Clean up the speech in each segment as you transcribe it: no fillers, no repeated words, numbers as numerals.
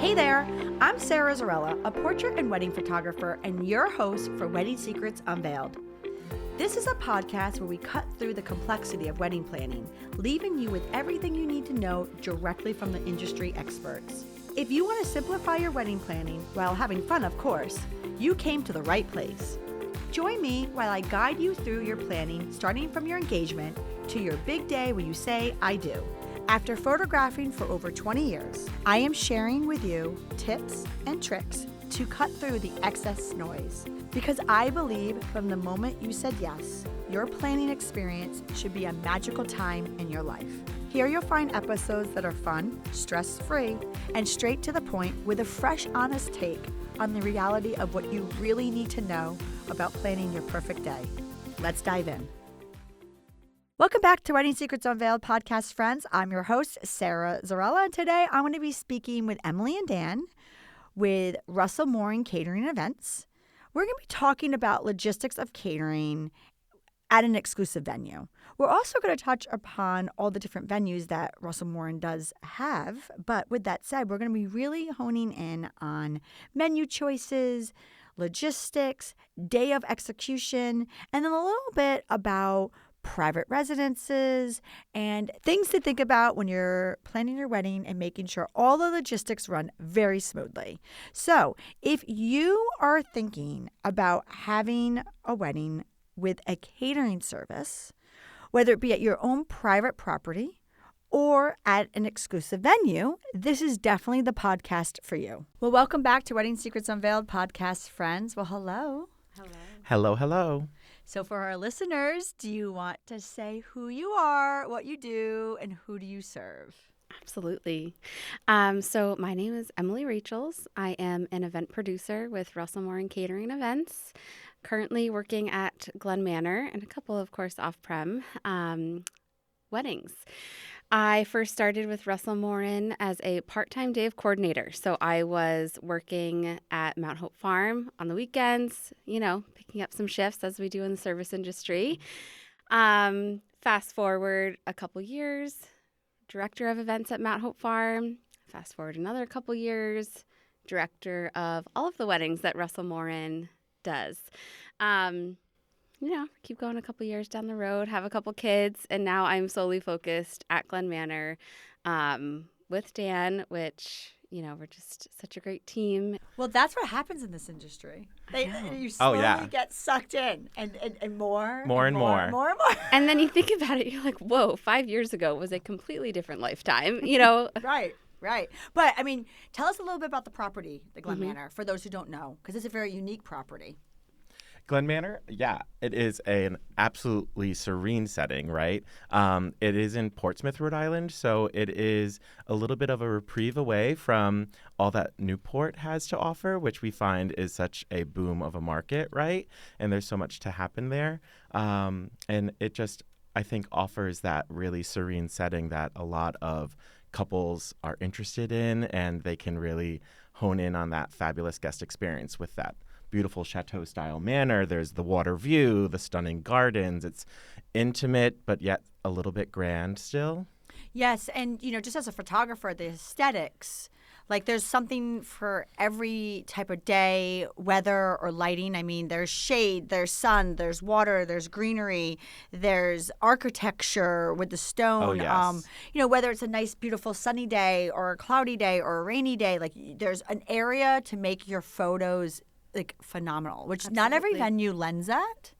Hey there, I'm Sarah Zarella, a portrait and wedding photographer and your host for Wedding Secrets Unveiled. This is a podcast where we cut through the complexity of wedding planning, leaving you with everything you need to know directly from the industry experts. If you want to simplify your wedding planning while having fun, of course, you came to the right place. Join me while I guide you through your planning, starting from your engagement to your big day when you say, I do. After photographing for over 20 years, I am sharing with you tips and tricks to cut through the excess noise. Because I believe from the moment you said yes, your planning experience should be a magical time in your life. Here you'll find episodes that are fun, stress-free, and straight to the point with a fresh, honest take on the reality of what you really need to know about planning your perfect day. Let's dive in. Welcome back to Wedding Secrets Unveiled podcast, friends. I'm your host, Sarah Zarella, and today I'm going to be speaking with Emily and Dan with Russell Morin Catering Events. We're going to be talking about logistics of catering at an exclusive venue. We're also going to touch upon all the different venues that Russell Morin does have. But with that said, we're going to be really honing in on menu choices, logistics, day of execution, and then a little bit about private residences and things to think about when you're planning your wedding and making sure all the logistics run very smoothly. So if you are thinking about having a wedding with a catering service, whether it be at your own private property or at an exclusive venue, this is definitely the podcast for you. Well, welcome back to Wedding Secrets Unveiled podcast, friends. Well, hello. Hello. Hello, hello. So for our listeners, do you want to say who you are, what you do, and who do you serve? Absolutely. So my name is Emily Rachels. I am an event producer with Russell Morin Catering Events, currently working at Glen Manor and a couple, of course, off-prem weddings. I first started with Russell Morin as a part-time day of coordinator. So I was working at Mount Hope Farm on the weekends, picking up some shifts as we do in the service industry. Fast forward a couple years, director of events at Mount Hope Farm. Fast forward another couple years, director of all of the weddings that Russell Morin does. Keep going a couple years down the road, have a couple kids, and now I'm solely focused at Glen Manor with Dan, which, we're just such a great team. Well, that's what happens in this industry. You slowly get sucked in and more. And then you think about it, you're like, whoa, 5 years ago was a completely different lifetime, Right. But, tell us a little bit about the property, the Glen Manor, for those who don't know, because it's a very unique property. Glen Manor, it is an absolutely serene setting, right? It is in Portsmouth, Rhode Island, so it is a little bit of a reprieve away from all that Newport has to offer, which we find is such a boom of a market, right? And there's so much to happen there. And it just, I think, offers that really serene setting that a lot of couples are interested in, and they can really hone in on that fabulous guest experience with that beautiful chateau-style manor. There's the water view, the stunning gardens. It's intimate, but yet a little bit grand still. Yes, and, just as a photographer, the aesthetics, there's something for every type of day, weather or lighting. There's shade, there's sun, there's water, there's greenery, there's architecture with the stone. Oh, yes. Whether it's a nice, beautiful sunny day or a cloudy day or a rainy day, there's an area to make your photos phenomenal, which Absolutely. Not every venue lends that.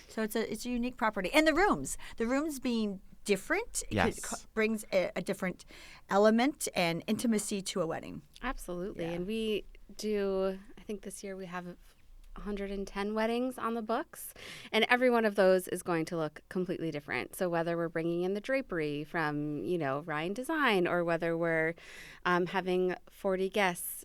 So it's a unique property. And the rooms being different, yes. It brings a different element and intimacy to a wedding. Absolutely. Yeah. And we do, I think this year we have 110 weddings on the books, and every one of those is going to look completely different. So whether we're bringing in the drapery from, Ryan Design, or whether we're having 40 guests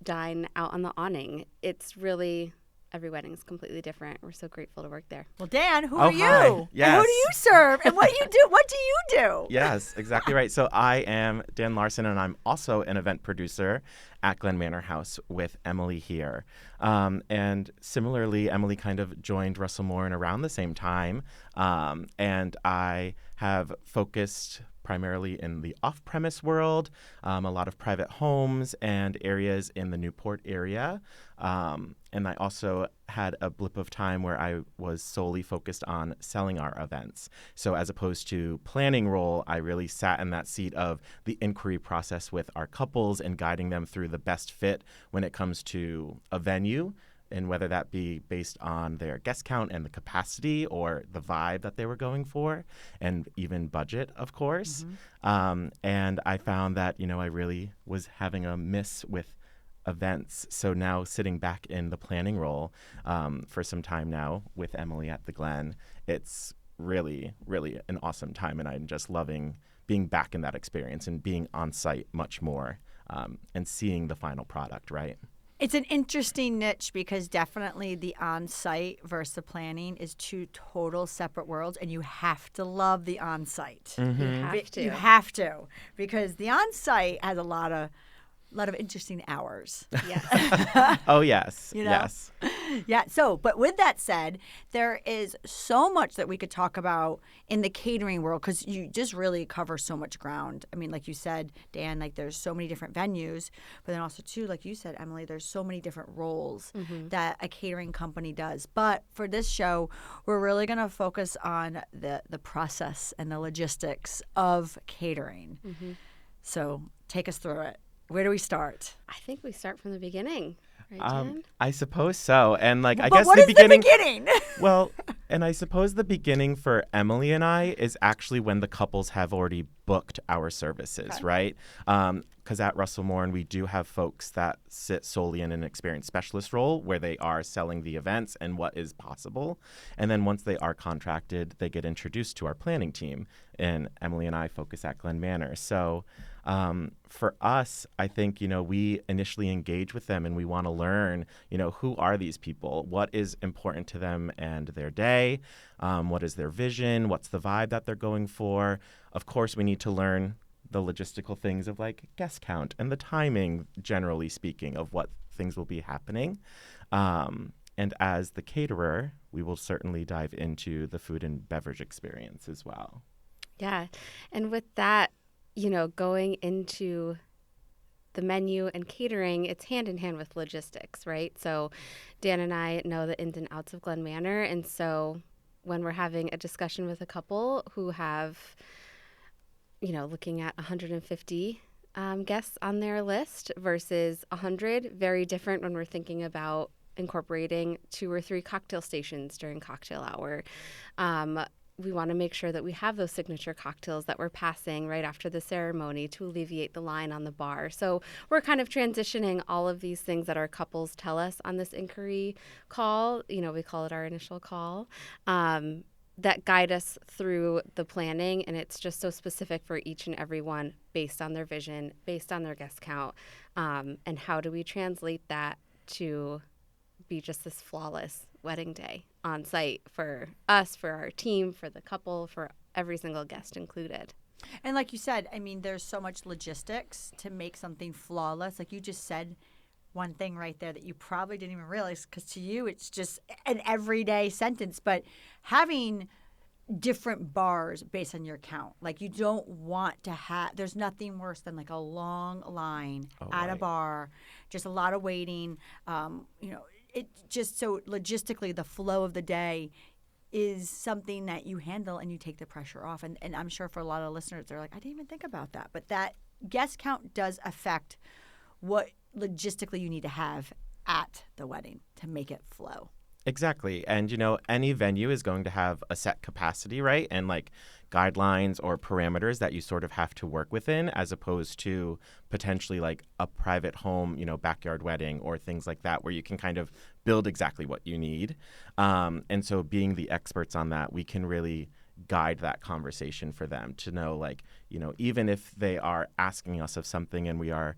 dine out on the awning. It's really, every wedding is completely different. We're so grateful to work there. Well, Dan, who are you? Hi. Yes. And who do you serve? And what do you do? What do you do? Yes, exactly right. So I am Dan Larson, and I'm also an event producer at Glen Manor House with Emily here. And similarly, Emily kind of joined Russell Morin around the same time. And I have focused primarily in the off-premise world, a lot of private homes and areas in the Newport area. And I also had a blip of time where I was solely focused on selling our events. So as opposed to planning role, I really sat in that seat of the inquiry process with our couples and guiding them through the best fit when it comes to a venue, and whether that be based on their guest count and the capacity or the vibe that they were going for, and even budget, of course. And I found that, I really was having a miss with events. So now sitting back in the planning role for some time now with Emily at the Glen, it's really, really an awesome time. And I'm just loving being back in that experience and being on site much more and seeing the final product, right? It's an interesting niche because definitely the on-site versus the planning is two total separate worlds, and you have to love the on-site. You have to. You have to, because the on-site has a lot of interesting hours. Yes. Oh, yes. You know? Yes. Yeah. So, but with that said, there is so much that we could talk about in the catering world because you just really cover so much ground. I mean, like you said, Dan, like there's so many different venues, but then also too, like you said, Emily, there's so many different roles that a catering company does. But for this show, we're really going to focus on the process and the logistics of catering. So take us through it. Where do we start? I think we start from the beginning, right, Dan? I suppose so. And I But guess what the is beginning. the beginning? Well, and I suppose the beginning for Emily and I is actually when the couples have already booked our services, right? Because at Russell Morin, we do have folks that sit solely in an experienced specialist role where they are selling the events and what is possible. And then once they are contracted, they get introduced to our planning team. And Emily and I focus at Glen Manor. So for us, I think, we initially engage with them and we want to learn, who are these people? What is important to them and their day? What is their vision? What's the vibe that they're going for? Of course, we need to learn the logistical things of guest count and the timing, generally speaking, of what things will be happening. And as the caterer, we will certainly dive into the food and beverage experience as well. Yeah. And with that, going into the menu and catering, it's hand in hand with logistics, right? So Dan and I know the ins and outs of Glen Manor. And so when we're having a discussion with a couple who have, looking at 150 guests on their list versus 100, very different when we're thinking about incorporating 2 or 3 cocktail stations during cocktail hour. We want to make sure that we have those signature cocktails that we're passing right after the ceremony to alleviate the line on the bar. So we're kind of transitioning all of these things that our couples tell us on this inquiry call. We call it our initial call. That guide us through the planning, and it's just so specific for each and every one based on their vision, based on their guest count, and how do we translate that to be just this flawless wedding day on site for us, for our team, for the couple, for every single guest included. And like you said, I mean, there's so much logistics to make something flawless. Like you just said one thing right there that you probably didn't even realize because to you it's just an everyday sentence. But having different bars based on your count, like you don't want to have, there's nothing worse than a long line at a bar, just a lot of waiting, it just so logistically the flow of the day is something that you handle and you take the pressure off. And I'm sure for a lot of listeners, they're like, I didn't even think about that. But that guest count does affect what logistically you need to have at the wedding to make it flow. Exactly. And, any venue is going to have a set capacity, right? And guidelines or parameters that you sort of have to work within, as opposed to potentially a private home, backyard wedding or things like that, where you can kind of build exactly what you need. And so being the experts on that, we can really guide that conversation for them to know, even if they are asking us of something and we are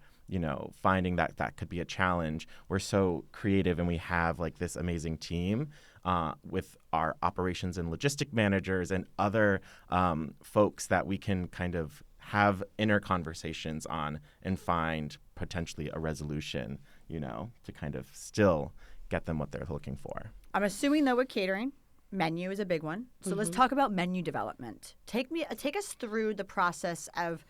finding that could be a challenge, we're so creative and we have this amazing team with our operations and logistic managers and other folks that we can kind of have inner conversations on and find potentially a resolution, to kind of still get them what they're looking for. I'm assuming though with catering, menu is a big one. So let's Mm-hmm. talk about menu development. Take us through the process of,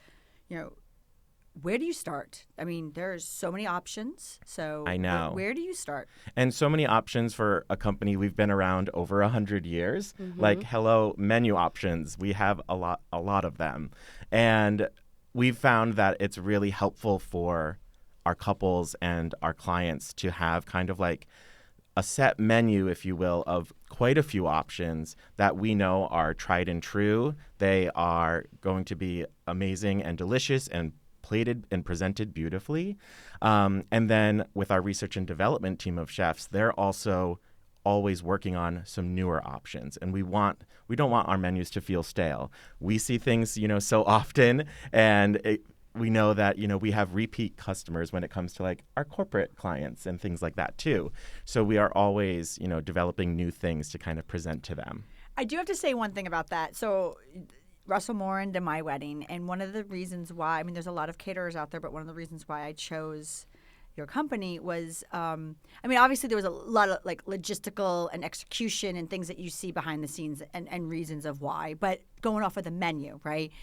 where do you start? I mean, there's so many options. So I know. Where do you start? And so many options for a company. We've been around over 100 years. Mm-hmm. Like, hello, menu options. We have a lot of them. And we've found that it's really helpful for our couples and our clients to have kind of like a set menu, if you will, of quite a few options that we know are tried and true. They are going to be amazing and delicious and plated and presented beautifully. And then with our research and development team of chefs, they're also always working on some newer options. And we don't want our menus to feel stale. We see things, so often, and we know that, we have repeat customers when it comes to like our corporate clients and things like that too. So we are always, developing new things to kind of present to them. I do have to say one thing about that. So Russell Morin did my wedding, and one of the reasons why, I mean, there's a lot of caterers out there, but one of the reasons why I chose your company was, obviously there was a lot of like logistical and execution and things that you see behind the scenes and reasons of why, but going off of the menu, right?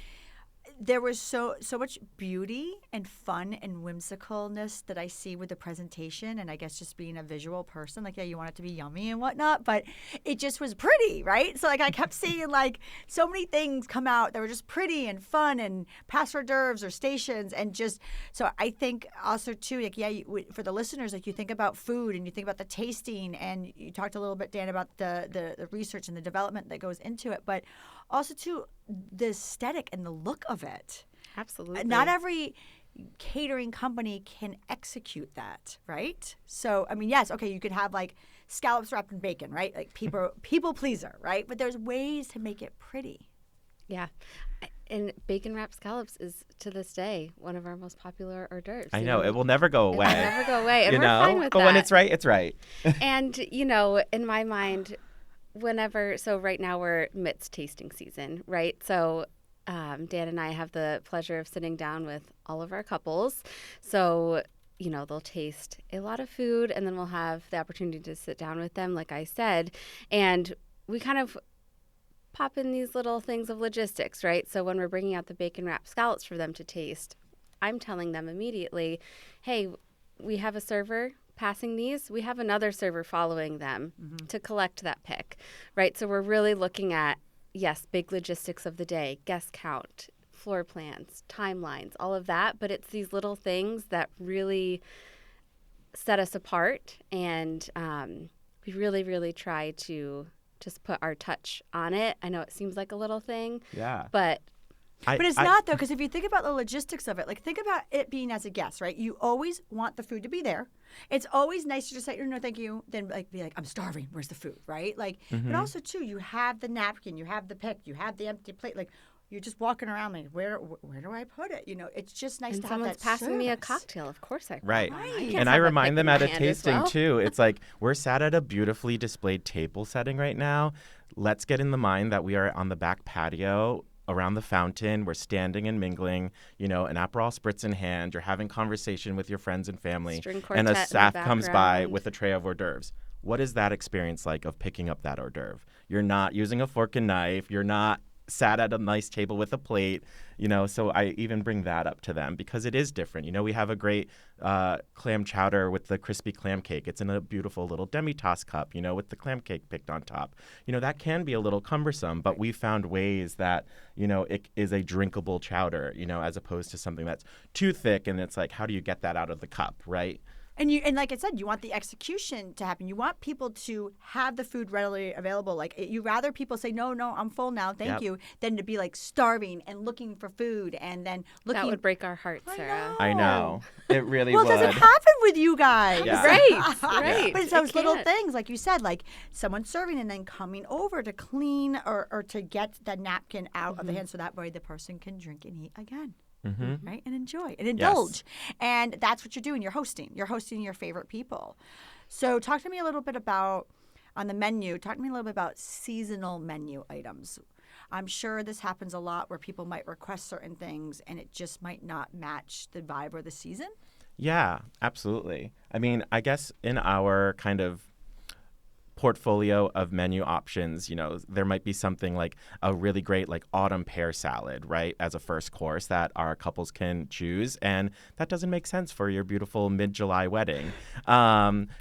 There was so much beauty and fun and whimsicalness that I see with the presentation, and I guess just being a visual person, like, yeah, you want it to be yummy and whatnot, but it just was pretty, right? So like I kept seeing like so many things come out that were just pretty and fun, and past hors d'oeuvres or stations, and just so I think also too, like, yeah, for the listeners, like, you think about food and you think about the tasting, and you talked a little bit, Dan, about the research and the development that goes into it, but also too the aesthetic and the look of it. Absolutely. Not every catering company can execute that, right? So, I mean, yes, okay, you could have like scallops wrapped in bacon, right? Like people pleaser, right? But there's ways to make it pretty. Yeah. And bacon wrapped scallops is to this day one of our most popular hors d'oeuvres. I know, it will never go away. It will never go away. And we're fine with but that. when it's right, it's right. And, in my mind, so right now we're midst tasting season, right? So Dan and I have the pleasure of sitting down with all of our couples. So, they'll taste a lot of food, and then we'll have the opportunity to sit down with them, like I said. And we kind of pop in these little things of logistics, right? So when we're bringing out the bacon wrapped scallops for them to taste, I'm telling them immediately, hey, we have a server passing these, we have another server following them to collect that pick, right? So we're really looking at, yes, big logistics of the day, guest count, floor plans, timelines, all of that, but it's these little things that really set us apart, and we really, really try to just put our touch on it. I know it seems like a little thing, Yeah. but But it's not, though, because if you think about the logistics of it, like, think about it being as a guest, right? You always want the food to be there. It's always nice to just say, no, thank you, then like be like, I'm starving, where's the food, right? Like, but also, too, you have the napkin, you have the pick, you have the empty plate, like, you're just walking around like, where do I put it? It's just nice and to have someone's that passing me a service. cocktail. Of course I Right. can't And have I a remind pick them in at my a hand as tasting well. too. It's like, we're sat at a beautifully displayed table setting right now. Let's get in the mind that we are on the back patio around the fountain. We're standing and mingling, an Aperol spritz in hand. You're having conversation with your friends and family. String And a quartet in the staff comes by background. with a tray of hors d'oeuvres. What is that experience like of picking up that hors d'oeuvre? You're not using a fork and knife. You're not sat at a nice table with a plate, so I even bring that up to them because it is different. We have a great clam chowder with the crispy clam cake. It's in a beautiful little demi-tasse cup, with the clam cake picked on top. That can be a little cumbersome, but we found ways that, it is a drinkable chowder, as opposed to something that's too thick, and it's like, how do you get that out of the cup, right? And like I said, you want the execution to happen. You want people to have the food readily available. Like, you rather people say, no, I'm full now, thank you, than to be like starving and looking for food and then looking. That would break our hearts, Sarah. I know. It really Well, would. it doesn't happen with you guys. Yeah. Right. But it's those little things, like you said, like someone serving and then coming over to clean or to get the napkin out of the hand so that way the person can drink and eat again. Right? And enjoy and indulge. Yes. And that's what you're doing. You're hosting. You're hosting your favorite people. So talk to me a little bit about, on the menu, talk to me a little bit about seasonal menu items. I'm sure this happens a lot where people might request certain things and it just might not match the vibe or the season. Yeah, absolutely. I mean, I guess in our kind of portfolio of menu options. There might be something like a really great like autumn pear salad, right, as a first course that our couples can choose, and that doesn't make sense for your beautiful mid-July wedding.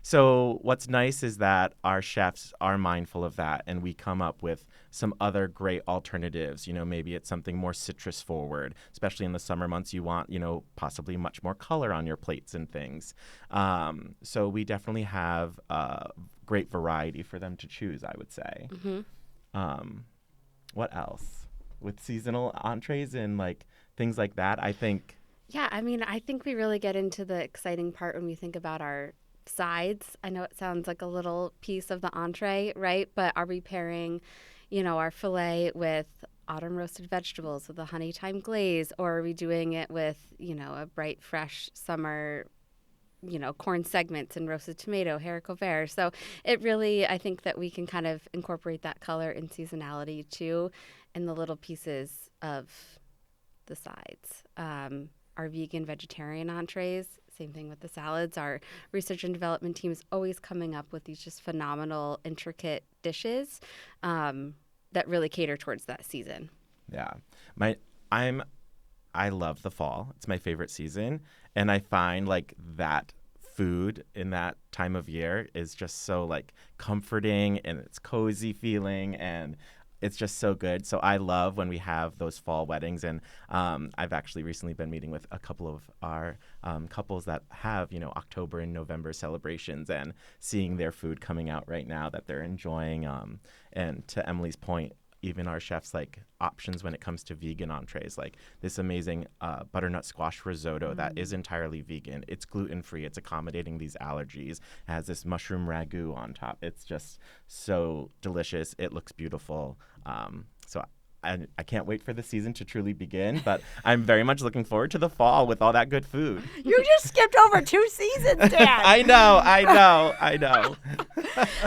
So what's nice is that our chefs are mindful of that, and we come up with some other great alternatives. Maybe it's something more citrus forward, especially in the summer months. You want, possibly much more color on your plates and things. So we definitely have great variety for them to choose, I would say. What else? With seasonal entrees and like things like that, I think. Yeah, I mean, I think we really get into the exciting part when we think about our sides. I know it sounds like a little piece of the entree, right? But are we pairing, our filet with autumn roasted vegetables with a honey thyme glaze, or are we doing it with, a bright, fresh summer corn segments and roasted tomato, haricot vert. So it really, I think that we can kind of incorporate that color and seasonality too in the little pieces of the sides. Our vegan, vegetarian entrees, same thing with the salads. Our research and development team is always coming up with these just phenomenal, intricate dishes that really cater towards that season. Yeah. I love the fall. It's my favorite season. And I find like that food in that time of year is just so like comforting, and it's cozy feeling, and it's just so good. So I love when we have those fall weddings. And I've actually recently been meeting with a couple of our couples that have, October and November celebrations, and seeing their food coming out right now that they're enjoying. And to Emily's point, even our chefs like options when it comes to vegan entrees, like this amazing butternut squash risotto that is entirely vegan. It's gluten-free. It's accommodating these allergies. It has this mushroom ragu on top. It's just so delicious. It looks beautiful. So I can't wait for the season to truly begin, but I'm very much looking forward to the fall with all that good food. You just skipped over 2 seasons, Dan. I know.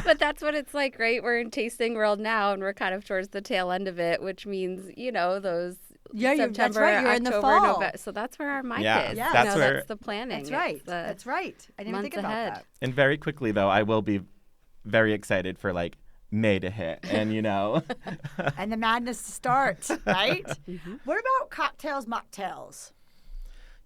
But that's what it's like, right? We're in tasting world now, and we're kind of towards the tail end of it, which means, those September, that's right. You're October, in the fall. November. So that's where our mic is. Yeah. That's the planning. That's right. That's right. I didn't even think about that. And very quickly, though, I will be very excited for like May to hit, and and the madness to start, right? What about cocktails, mocktails?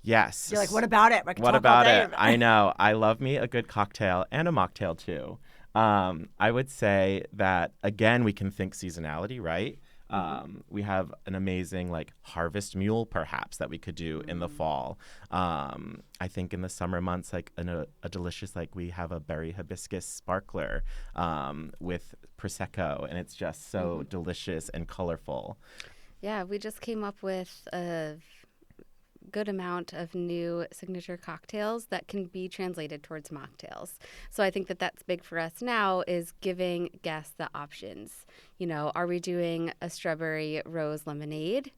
Yes. You're like, what about it? What about it? I know. I love me a good cocktail and a mocktail too. I would say that, again, we can think seasonality, right? We have an amazing like harvest mule perhaps that we could do in the fall. I think in the summer months, like a delicious, like we have a berry hibiscus sparkler with Prosecco, and it's just so delicious and colorful. Yeah, we just came up with a good amount of new signature cocktails that can be translated towards mocktails. So I think that that's big for us now, is giving guests the options. Are we doing a strawberry rose lemonade?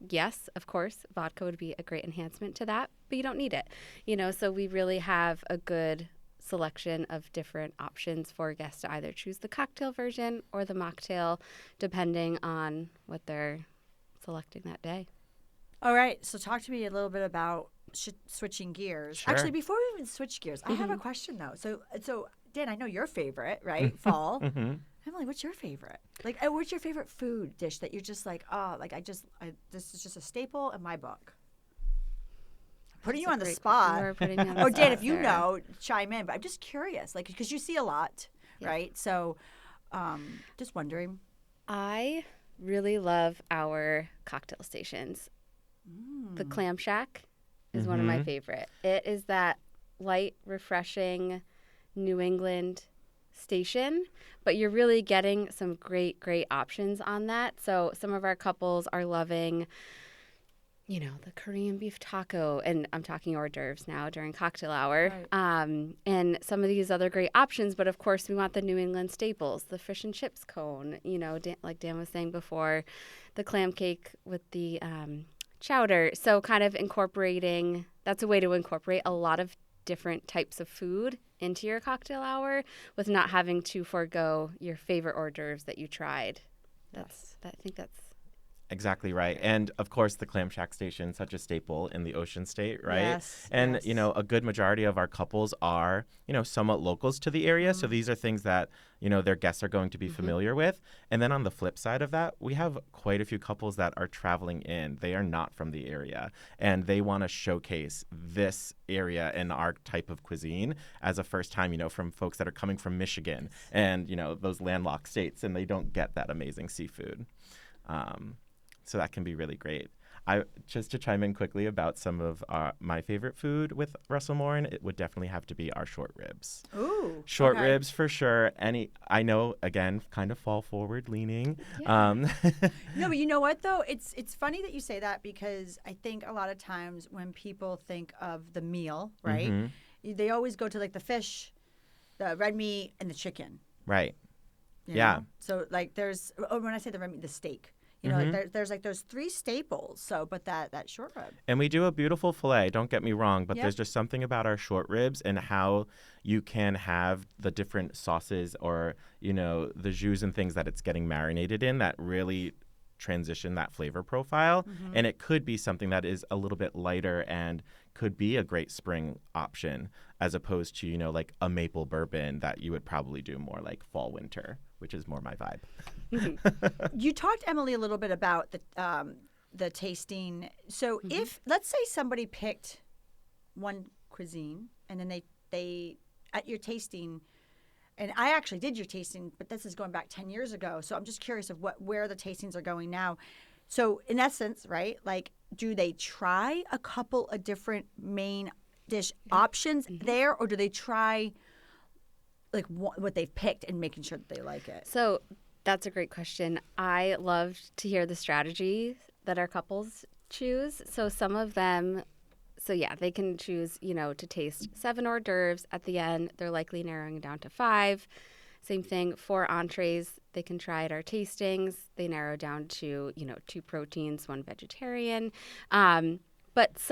Yes, of course, vodka would be a great enhancement to that, but you don't need it. So we really have a good selection of different options for guests to either choose the cocktail version or the mocktail, depending on what they're selecting that day. All right. So talk to me a little bit about switching gears. Sure. Actually, before we even switch gears, I have a question though. So Dan, I know your favorite, right? Fall. Emily, what's your favorite? Like, what's your favorite food dish that you're just like, this is just a staple in my book? Putting you on the spot. We're putting you on the Or Dan, spot if you there. know, chime in. But I'm just curious, like, because you see a lot, right? So, just wondering. I really love our cocktail stations. The Clam Shack is one of my favorite. It is that light, refreshing New England station, but you're really getting some great options on that. So some of our couples are loving, the Korean beef taco, and I'm talking hors d'oeuvres now during cocktail hour, Right. and some of these other great options. But of course, we want the New England staples, the fish and chips cone, like Dan was saying before, the clam cake with the chowder. So kind of that's a way to incorporate a lot of different types of food into your cocktail hour with not having to forego your favorite hors d'oeuvres that you tried. I think that's Exactly right. And of course, the Clam Shack station, such a staple in the Ocean State, right? Yes. And, yes. you know, a good majority of our couples are, you know, somewhat locals to the area. So these are things that, you know, their guests are going to be familiar with. And then on the flip side of that, we have quite a few couples that are traveling in. They are not from the area, and they want to showcase this area and our type of cuisine as a first time, you know, from folks that are coming from Michigan and, you know, those landlocked states, and they don't get that amazing seafood. So that can be really great. Just to chime in quickly about some of my favorite food with Russell Morin, it would definitely have to be our short ribs. Ooh. Short okay. ribs for sure. I know, again, kind of fall forward leaning. Yeah. No, but you know what though? It's funny that you say that, because I think a lot of times when people think of the meal, right, they always go to like the fish, the red meat, and the chicken. Right. you Yeah. know? So like when I say the red meat, the steak. You know, like there's like those three staples. So, but that short rib. And we do a beautiful filet, don't get me wrong, but Yep. there's just something about our short ribs and how you can have the different sauces or, you know, the jus and things that it's getting marinated in that really transition that flavor profile. And it could be something that is a little bit lighter and could be a great spring option as opposed to, you know, like a maple bourbon that you would probably do more like fall, winter, which is more my vibe. You talked, Emily, a little bit about the tasting. So if, let's say somebody picked one cuisine and then they at your tasting, and I actually did your tasting, but this is going back 10 years ago. So I'm just curious of where the tastings are going now. So in essence, right, like, do they try a couple of different main dish options there, or do they try like what they've picked and making sure that they like it? So that's a great question. I love to hear the strategy that our couples choose. So some of them, they can choose, you know, to taste 7 hors d'oeuvres at the end. They're likely narrowing down to 5. Same thing, 4 entrees. They can try at our tastings. They narrow down to, you know, 2 proteins, 1 vegetarian. But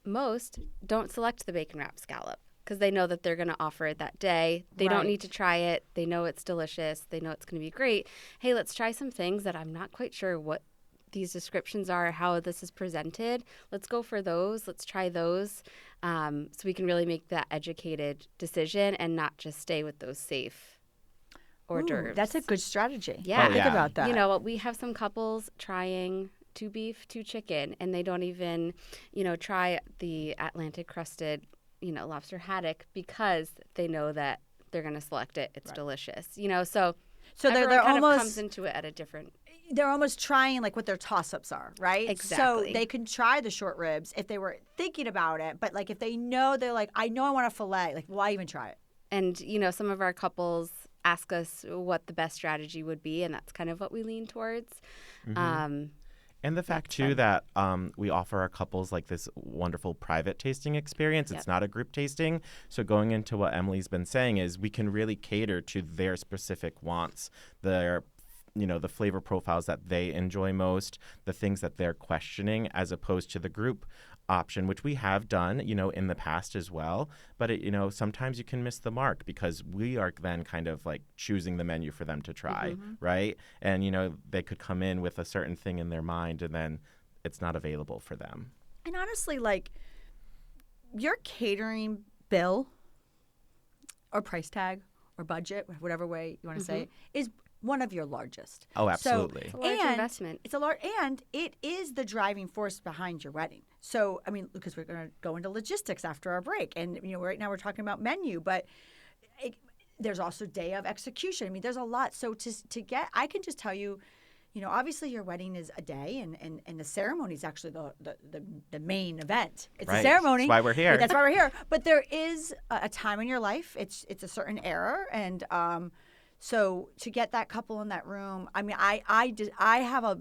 most don't select the bacon wrap scallop because they know that they're going to offer it that day. They don't need to try it. They know it's delicious. They know it's going to be great. Hey, let's try some things that I'm not quite sure what these descriptions are, how this is presented. Let's go for those. Let's try those, so we can really make that educated decision and not just stay with those safe hors d'oeuvres. That's a good strategy. Yeah. Think about that. You know, we have some couples trying 2 beef, 2 chicken, and they don't even, you know, try the Atlantic crusted, you know, lobster haddock because they know that they're going to select it. It's delicious, you know. So they're kind almost of comes into it at a different. They're almost trying like what their toss-ups are, right? Exactly. So they can try the short ribs if they were thinking about it, but like if they know, they're like, I know I want a fillet, like why even try it? And, you know, some of our couples ask us what the best strategy would be, and that's kind of what we lean towards. And the fact, too, that we offer our couples like this wonderful private tasting experience. It's not a group tasting. So going into what Emily's been saying is we can really cater to their specific wants, their, you know, the flavor profiles that they enjoy most, the things that they're questioning, as opposed to the group option, which we have done, you know, in the past as well. But, you know, sometimes you can miss the mark because we are then kind of like choosing the menu for them to try, right? And, you know, they could come in with a certain thing in their mind and then it's not available for them. And honestly, like your catering bill or price tag or budget, whatever way you want to say it, is one of your largest. Oh, absolutely. It's a large investment. It's a large, and it is the driving force behind your wedding. So, I mean, because we're going to go into logistics after our break, and you know, right now we're talking about menu, but there's also day of execution. I mean, there's a lot. So to get, I can just tell you, you know, obviously your wedding is a day, and the ceremony is actually the main event. It's a ceremony. That's why we're here. That's why we're here. But there is a time in your life. It's a certain era, and so to get that couple in that room, I mean, I have a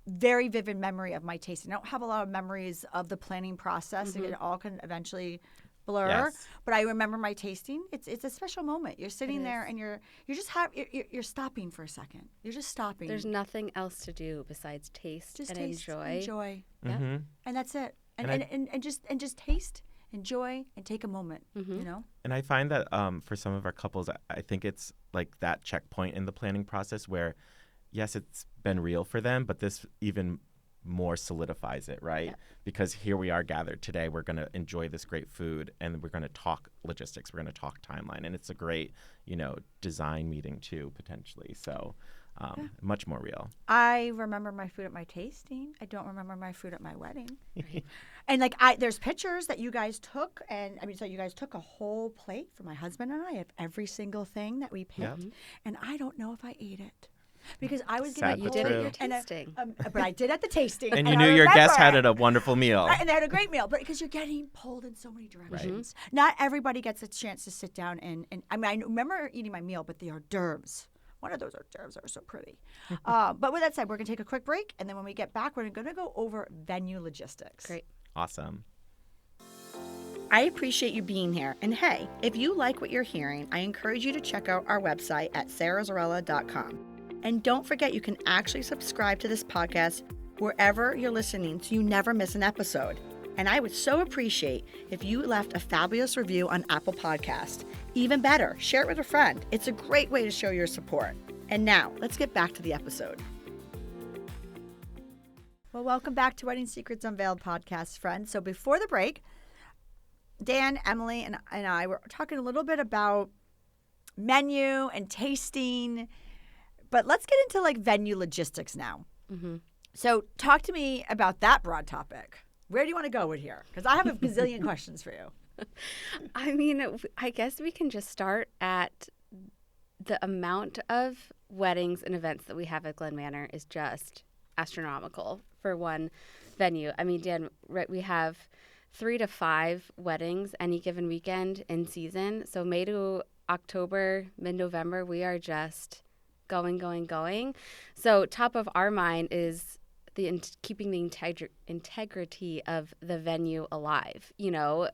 very vivid memory of my tasting. I don't have a lot of memories of the planning process. It all can eventually blur. Yes. But I remember my tasting. It's a special moment. You're sitting there and you're stopping for a second. You're just stopping. There's nothing else to do besides taste and enjoy. Enjoy. Yeah. And that's it. And just taste, enjoy, and take a moment. You know. And I find that for some of our couples, I think it's like that checkpoint in the planning process where, yes, it's been real for them, but this even more solidifies it, right? Yep. Because here we are gathered today. We're going to enjoy this great food, and we're going to talk logistics. We're going to talk timeline, and it's a great, design meeting too, potentially. So much more real. I remember my food at my tasting. I don't remember my food at my wedding. And there's pictures that you guys took, so you guys took a whole plate for my husband and I of every single thing that we picked, and I don't know if I ate it. Because I was Sad getting but did true. at your tasting. but I did at the tasting. And I you knew your guests had remember. a wonderful meal. And they had a great meal, but because you're getting pulled in so many directions. Not everybody gets a chance to sit down and I remember eating my meal, but the hors d'oeuvres. One of those hors d'oeuvres are so pretty. But with that said, we're going to take a quick break, and then when we get back, we're going to go over venue logistics. Great. Awesome. I appreciate you being here. And hey, if you like what you're hearing, I encourage you to check out our website at sarahzarella.com. And don't forget, you can actually subscribe to this podcast wherever you're listening so you never miss an episode. And I would so appreciate if you left a fabulous review on Apple Podcast. Even better, share it with a friend. It's a great way to show your support. And now, let's get back to the episode. Well, welcome back to Wedding Secrets Unveiled podcast, friends. So before the break, Dan, Emily, and I were talking a little bit about menu and tasting, but let's get into venue logistics now. Mm-hmm. So talk to me about that broad topic. Where do you want to go with here? Because I have a gazillion questions for you. I mean, I guess we can just start at the amount of weddings and events that we have at Glen Manor is just astronomical for one venue. I mean, Dan, right, we have 3 to 5 weddings any given weekend in season. So May to October, mid-November, we are just going. So top of our mind is keeping the integrity of the venue alive.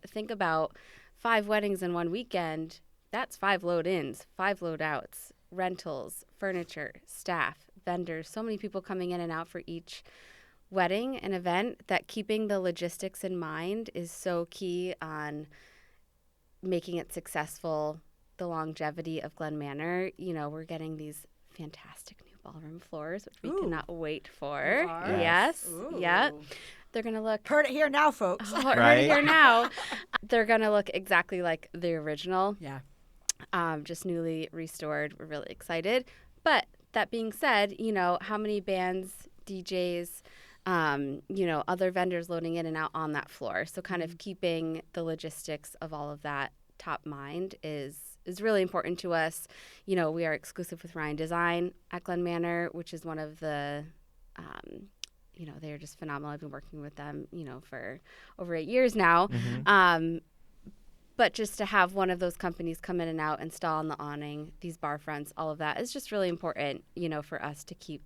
Think about 5 weddings in one weekend. That's 5 load-ins, 5 load-outs, rentals, furniture, staff, vendors, so many people coming in and out for each wedding and event that keeping the logistics in mind is so key on making it successful, the longevity of Glen Manor. We're getting these fantastic new ballroom floors, which we cannot wait for. Yes. Ooh. Yeah. They're going to look... Heard it here now, folks. Heard Right? it here now. They're going to look exactly like the original. Yeah. Just newly restored. We're really excited. But that being said, how many bands, DJs, other vendors loading in and out on that floor. So kind of keeping the logistics of all of that top mind is really important to us. We are exclusive with Ryan Design at Glen Manor, which is one of the, they're just phenomenal. I've been working with them, for over 8 years now. Mm-hmm. But just to have one of those companies come in and out, install on the awning, these bar fronts, all of that is just really important, for us to keep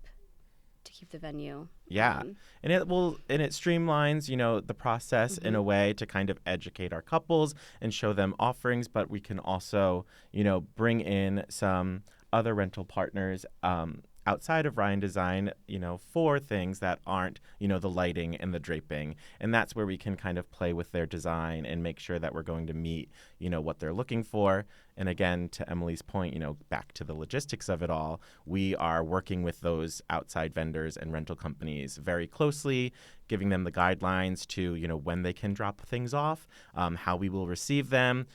the venue. Yeah. And it streamlines, the process in a way to kind of educate our couples and show them offerings, but we can also, bring in some other rental partners outside of Ryan Design, for things that aren't, the lighting and the draping. And that's where we can kind of play with their design and make sure that we're going to meet, what they're looking for. And again, to Emily's point, back to the logistics of it all, we are working with those outside vendors and rental companies very closely, giving them the guidelines to, when they can drop things off, how we will receive them.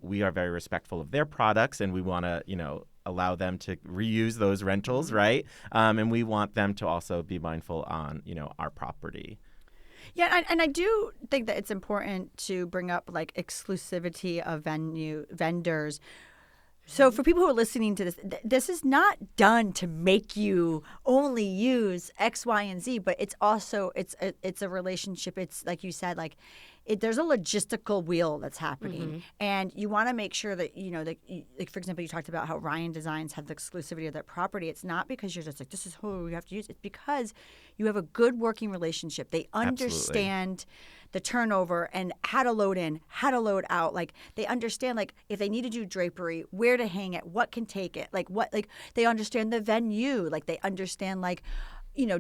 We are very respectful of their products, and we want to, allow them to reuse those rentals, right? And we want them to also be mindful on, our property. Yeah, and I do think that it's important to bring up exclusivity of vendors. So for people who are listening to this, this is not done to make you only use X, Y, and Z, but it's also it's a relationship. It's like you said, there's a logistical wheel that's happening, and you want to make sure that for example, you talked about how Ryan Designs have the exclusivity of that property. It's not because you're just this is who we have to use. It's because you have a good working relationship. They understand the turnover and how to load in, how to load out. They understand if they need to do drapery, where to hang it, what can take it, they understand the venue, they understand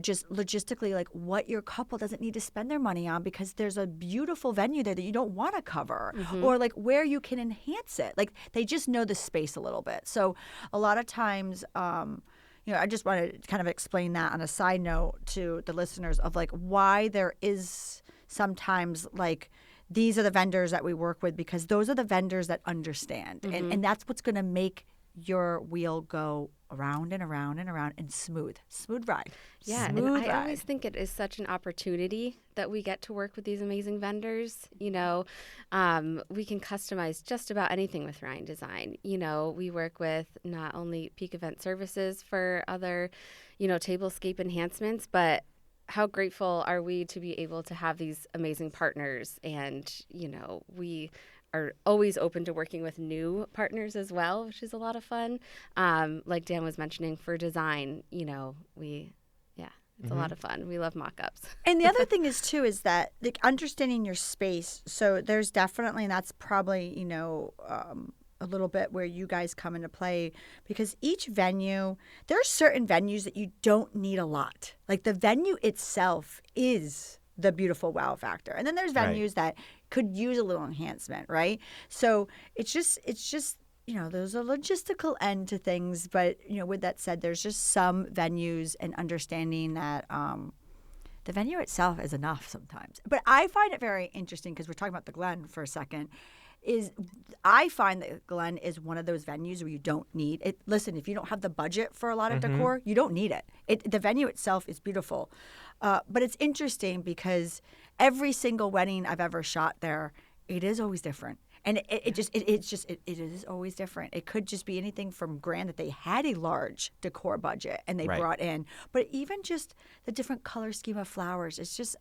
just logistically, what your couple doesn't need to spend their money on because there's a beautiful venue there that you don't want to cover, or where you can enhance it. They just know the space a little bit. So a lot of times, I just want to kind of explain that on a side note to the listeners of like why there is sometimes like these are the vendors that we work with, because those are the vendors that understand. And that's what's going to make your wheel go around and around and around and smooth ride. Yeah, smooth and I ride. always think it is such an opportunity that we get to work with these amazing vendors. We can customize just about anything with Ryan Design. We work with not only Peak Event Services for other, tablescape enhancements, but how grateful are we to be able to have these amazing partners? And, we are always open to working with new partners as well, which is a lot of fun. Like Dan was mentioning for design, it's a lot of fun. We love mock-ups. And the other thing is too is that like understanding your space. So there's definitely, and that's probably a little bit where you guys come into play, because each venue, there are certain venues that you don't need a lot. Like the venue itself is the beautiful wow factor, and then there's venues that could use a little enhancement, right? So it's just there's a logistical end to things, but with that said, there's just some venues and understanding that the venue itself is enough sometimes. But I find it very interesting, because we're talking about the Glen for a second. I find that Glen is one of those venues where you don't need it. Listen, if you don't have the budget for a lot of decor, you don't need it. The venue itself is beautiful. But it's interesting because every single wedding I've ever shot there, it is always different. And it is always different. It could just be anything from grand that they had a large decor budget and they brought in, but even just the different color scheme of flowers. It's just,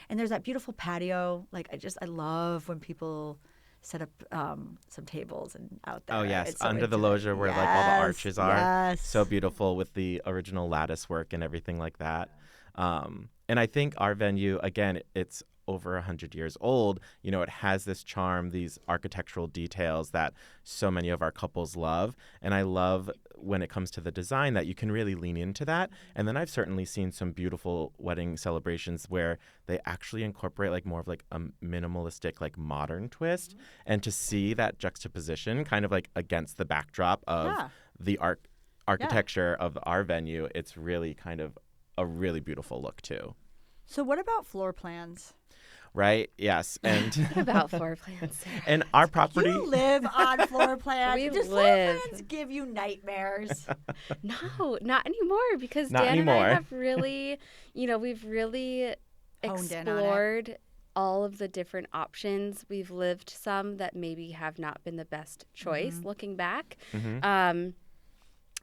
and there's that beautiful patio. Like I love when people set up some tables and out there. Oh yes, It's so under the intimate. loggia where like all the arches are. Yes. So beautiful with the original lattice work and everything like that. And I think our venue, again, it's over 100 years old. It has this charm, these architectural details that so many of our couples love. And I love when it comes to the design that you can really lean into that. And then I've certainly seen some beautiful wedding celebrations where they actually incorporate like more of like a minimalistic, like modern twist. And to see that juxtaposition kind of like against the backdrop of the architecture of our venue, it's really kind of a really beautiful look too. So what about floor plans? Right? Yes. And What about floor plans, Sarah? and our property. You live on floor plans. We Does live. floor plans give you nightmares? No, not anymore, because Not Dan anymore. and I have really, we've really Honed in on it. explored all of the different options. We've lived some that maybe have not been the best choice looking back. And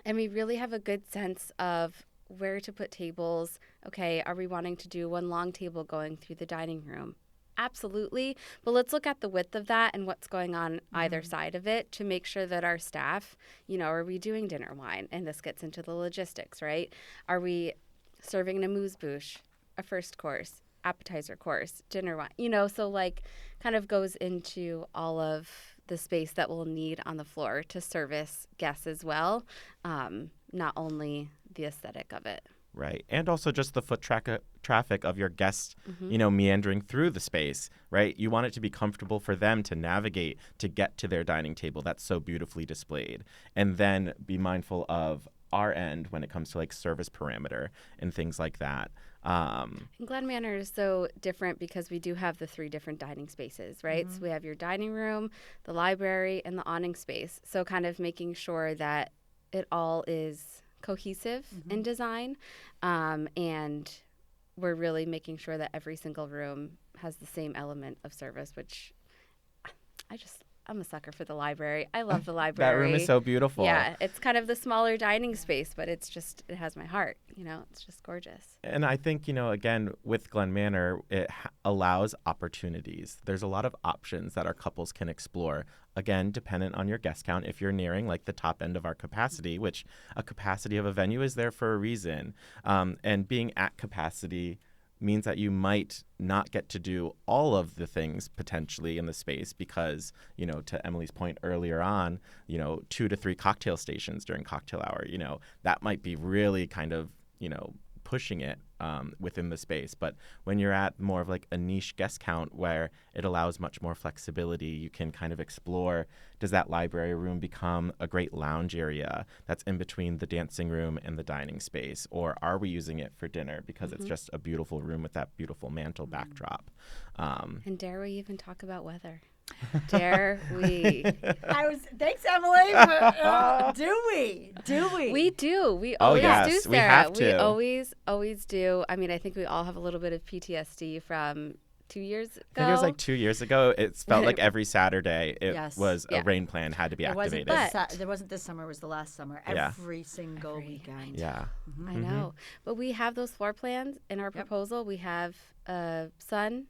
we really have a good sense of where to put tables. Okay, are we wanting to do one long table going through the dining room? Absolutely. But let's look at the width of that and what's going on either side of it to make sure that our staff, are we doing dinner wine? And this gets into the logistics, right? Are we serving an amuse-bouche, a first course, appetizer course, dinner wine? So like kind of goes into all of the space that we'll need on the floor to service guests as well, not only the aesthetic of it. Right. And also just the foot traffic of your guests, meandering through the space, right? You want it to be comfortable for them to navigate to get to their dining table that's so beautifully displayed. And then be mindful of our end when it comes to like service parameter and things like that. And Glen Manor is so different because we do have the 3 different dining spaces, right? So we have your dining room, the library, and the awning space. So kind of making sure that it all is cohesive in design, and we're really making sure that every single room has the same element of service, which I'm a sucker for the library. I love the library. That room is so beautiful. Yeah, it's kind of the smaller dining space, but it has my heart. It's just gorgeous. And I think, again, with Glen Manor, it allows opportunities. There's a lot of options that our couples can explore. Again, dependent on your guest count. If you're nearing like the top end of our capacity, which a capacity of a venue is there for a reason, and being at capacity means that you might not get to do all of the things potentially in the space because, to Emily's point earlier on, 2 to 3 cocktail stations during cocktail hour, that might be really kind of, pushing it within the space. But when you're at more of like a niche guest count where it allows much more flexibility, you can kind of explore, does that library room become a great lounge area that's in between the dancing room and the dining space? Or are we using it for dinner because it's just a beautiful room with that beautiful mantle backdrop? And dare we even talk about weather? Dare we? Thanks, Emily. Do we? We do. We Oh, always yes, do, we Sarah. have to. We always do. I mean, I think we all have a little bit of PTSD from 2 years ago. I think it was like 2 years ago. It felt like every Saturday it Yes. was Yeah. a rain plan had to be activated. There wasn't this summer. It was the last summer. Every single weekend. Yeah. I know. But we have those floor plans in our proposal. We have a sun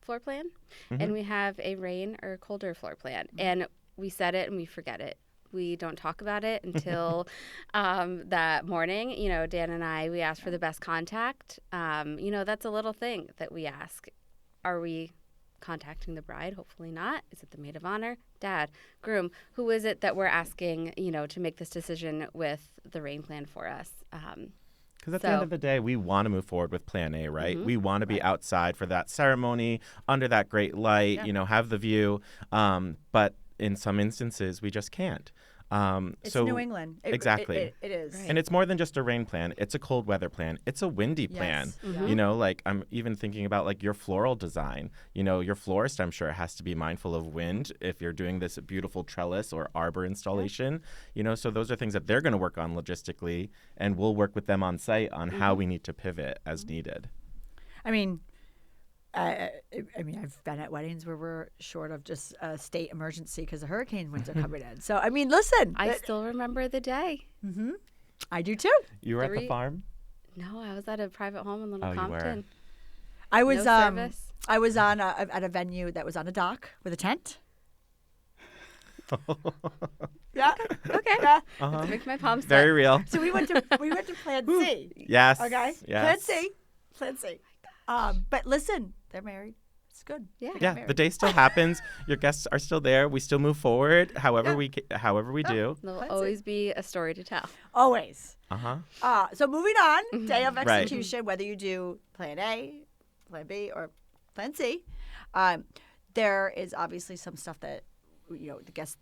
floor plan and we have a rain or colder floor plan. And we set it and we forget it. We don't talk about it until that morning. You know, Dan and I, we ask for the best contact. You know, that's a little thing that we ask. Are we contacting the bride? Hopefully not. Is it the maid of honor? Dad? Groom? Who is it that we're asking, you know, to make this decision with the rain plan for us? Because at the end of the day, we want to move forward with Plan A, right? We want to be outside for that ceremony, under that great light, you know, have the view. But in some instances, we just can't. It's New England. Exactly. It is. Right. And it's more than just a rain plan. It's a cold weather plan. It's a windy plan. You know, like I'm even thinking about like your floral design. You know, your florist, I'm sure, has to be mindful of wind if you're doing this beautiful trellis or arbor installation. You know, so those are things that they're going to work on logistically, and we'll work with them on site on how we need to pivot as needed. I mean, I've been at weddings where we're short of just a state emergency because the hurricane winds are coming in. So, I mean, listen. I still remember the day. I do too. You were at the farm? No, I was at a private home in Little Oh, you were. Compton. I was No service. I was on at a venue that was on a dock with a tent. Yeah. Okay. Yeah. To make my palms Very sweat. real. So we went to Plan C. Yes. Okay. Yes. Plan C. But listen, they're married. It's good. Yeah. Yeah, the day still happens. Your guests are still there. We still move forward, however we do. There'll always be a story to tell. Always. So moving on, day of Right. execution, whether you do Plan A, Plan B, or Plan C, there is obviously some stuff that the guests,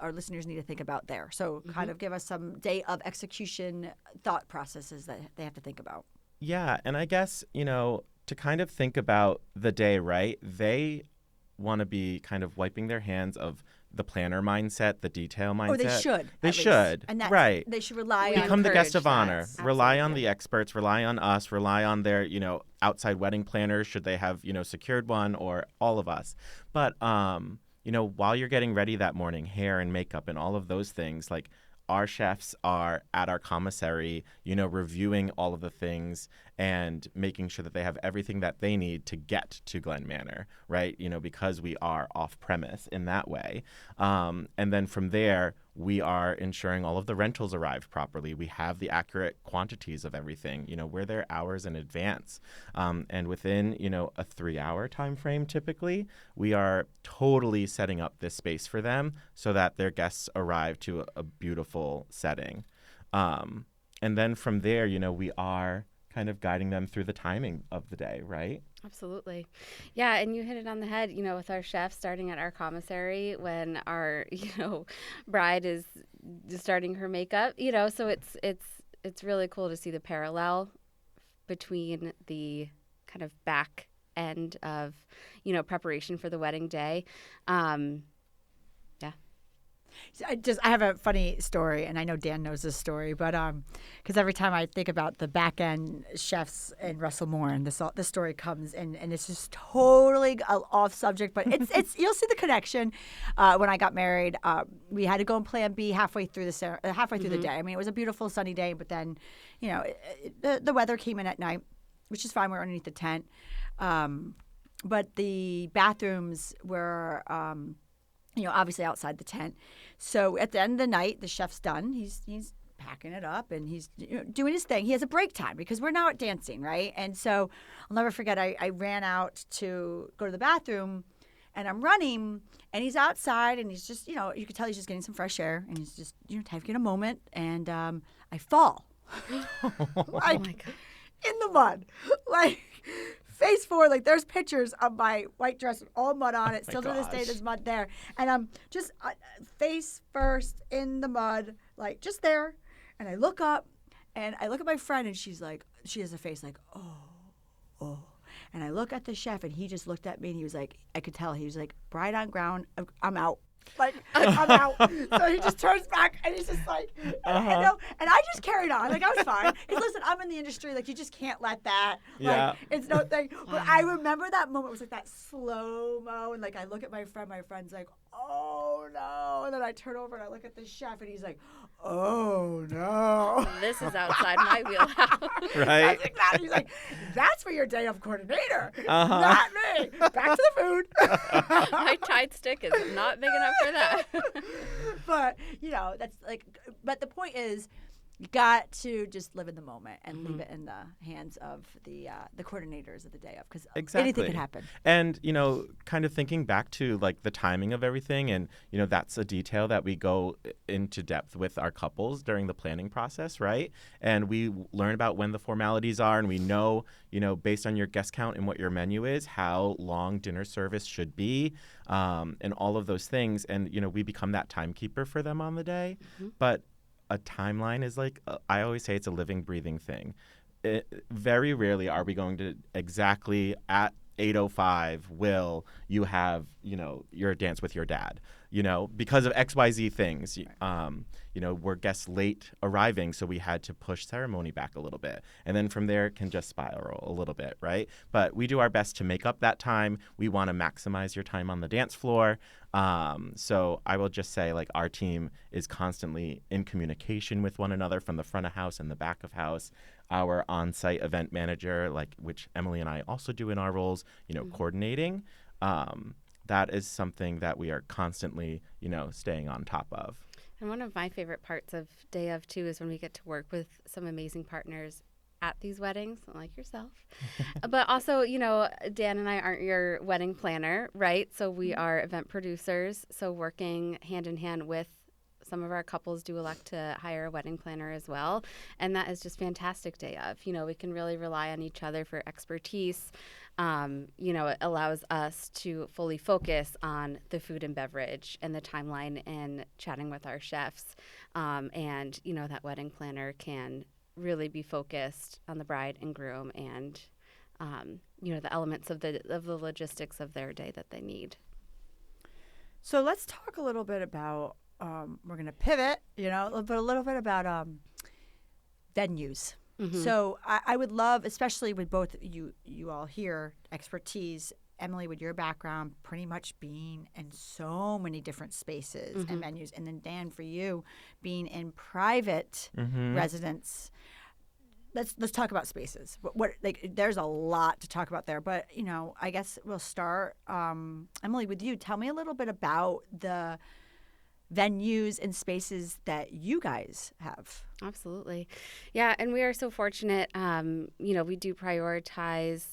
our listeners need to think about there. So kind of give us some day of execution thought processes that they have to think about. Yeah, and I guess, to kind of think about the day, right? They want to be kind of wiping their hands of the planner mindset, the detail mindset. Or they should. They at least. should. And that's, right. They should rely on. Become the guest of that. honor. Rely on Absolutely. the experts. Rely on us. Rely on their, outside wedding planners, should they have, secured one, or all of us. But, while you're getting ready that morning, hair and makeup and all of those things, like, our chefs are at our commissary, reviewing all of the things and making sure that they have everything that they need to get to Glen Manor, right? Because we are off premise in that way. And then from there, we are ensuring all of the rentals arrive properly. We have the accurate quantities of everything. We're there hours in advance. And within, a 3-hour time frame, typically, we are totally setting up this space for them so that their guests arrive to a beautiful setting. And then from there, we are kind of guiding them through the timing of the day, right? Absolutely. Yeah, and you hit it on the head, with our chef starting at our commissary when our, bride is starting her makeup, so it's really cool to see the parallel between the kind of back end of, preparation for the wedding day. I have a funny story, and I know Dan knows this story, but because every time I think about the back end chefs and Russell Morin, this story comes and it's just totally off subject, but it's you'll see the connection. When I got married, we had to go and Plan B halfway through the day. I mean, it was a beautiful sunny day, but then the weather came in at night, which is fine. We're underneath the tent, but the bathrooms were. Obviously outside the tent. So at the end of the night, the chef's done. He's packing it up and he's doing his thing. He has a break time because we're now at dancing, right? And so I'll never forget, I ran out to go to the bathroom and I'm running and he's outside and he's just, you can tell he's just getting some fresh air and he's just, taking a moment and I fall. Oh my God. in the mud, like face forward. Like there's pictures of my white dress with all mud on it. Still to this day, there's mud there, and I'm just face first in the mud, like just there. And I look up, and I look at my friend, and she has a face like, oh. And I look at the chef, and he just looked at me, and he was like, I could tell, he was like, bride on ground, I'm out. Like, I'm out. So he just turns back, and he's just like, and I just carried on. Like, I was fine. Because listen, I'm in the industry. Like, you just can't let that. Yeah. Like, it's no thing. But I remember that moment. It was like that slow-mo. And, like, I look at my friend. My friend's like, oh, no. And then I turn over, and I look at the chef, and he's like, oh, no. This is outside my wheelhouse. Right? That's exactly. He's like, that's for your day of coordinator. Not me. Back to the food. My Tide stick is not big enough for that. But, that's like, but the point is, you got to just live in the moment and leave it in the hands of the coordinators of the day of, because anything could happen. And, kind of thinking back to like the timing of everything, and, that's a detail that we go into depth with our couples during the planning process, right? And we learn about when the formalities are, and we know, based on your guest count and what your menu is, how long dinner service should be, and all of those things. And, we become that timekeeper for them on the day. But a timeline is like, I always say, it's a living, breathing thing. Very rarely are we going to exactly at 8:05 will you have, your dance with your dad, because of XYZ things. We're guests late arriving, so we had to push ceremony back a little bit. And then from there, it can just spiral a little bit, right? But we do our best to make up that time. We want to maximize your time on the dance floor. So I will just say, like, our team is constantly in communication with one another from the front of house and the back of house. Our on-site event manager, which Emily and I also do in our roles, coordinating. That is something that we are constantly, staying on top of. And one of my favorite parts of Day of, too, is when we get to work with some amazing partners at these weddings, like yourself. But also, Dan and I aren't your wedding planner, right? So we are event producers. So working hand in hand with some of our couples do elect to hire a wedding planner as well. And that is just fantastic Day of. We can really rely on each other for expertise. It allows us to fully focus on the food and beverage and the timeline and chatting with our chefs. And that wedding planner can really be focused on the bride and groom and, the elements of the logistics of their day that they need. So let's talk a little bit about, we're going to pivot, but a little bit about venues. So I would love, especially with both you all here, expertise, Emily, with your background, pretty much being in so many different spaces and venues, and then Dan, for you, being in private residence. Let's talk about spaces. What there's a lot to talk about there, but I guess we'll start. Emily, with you, tell me a little bit about the venues and spaces that you guys have. Absolutely. Yeah, and we are so fortunate. We do prioritize